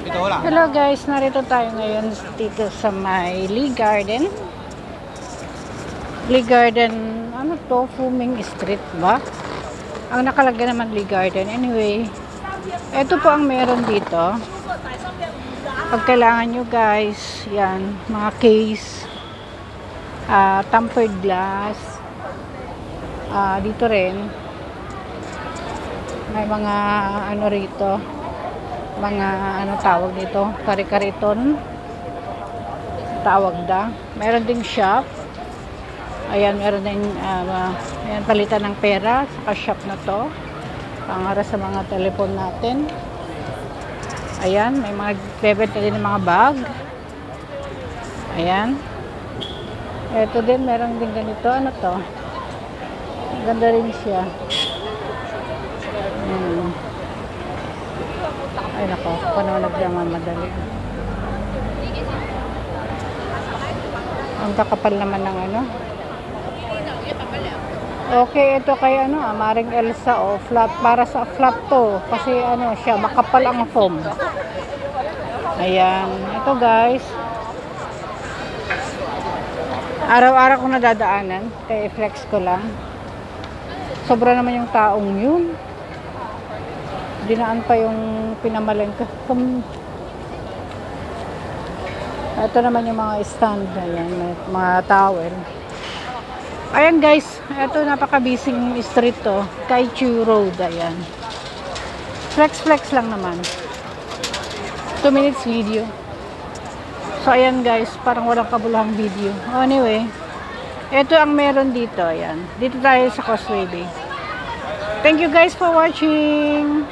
Hello guys, narito tayo ngayon dito sa may Lee Garden. Lee Garden, ano to? Fuming Street ba? Ang nakalagay naman Lee Garden. Anyway, ito po ang meron dito. Pag kailangan nyo guys, yan, mga case, tempered glass, dito rin, may mga ano rito, mga ano tawag dito, kare-kariton tawag da. Meron ding shop. Ayan, meron din ayan, palitan ng pera sa shop na to, pangara sa mga telepon natin. Ayan, may mga bebenta din ng mga bag. Ayan, eto din, meron din ganito. Ano to, ganda rin siya. Ay nako, paano nagmamadali. Ang kakapal naman ng ano. Okay, ito kay ano, Maring Elsa flat, para sa flat to kasi ano siya, makapal ang foam. Ayan, ito guys. Araw-araw ko nadadaanan, kaya i-flex ko lang. Sobra naman yung taong yun. Dinaan pa yung pinamalengke. Ito naman yung mga stand. Ayan, mga towel. Ayan guys, ito napaka-busy street to. Kaichu Road. Ayan. Flex lang naman. 2 minutes video. So ayan guys, parang walang kabulahang video. Anyway, ito ang meron dito. Ayan. Dito tayo sa Causeway Bay. Thank you guys for watching.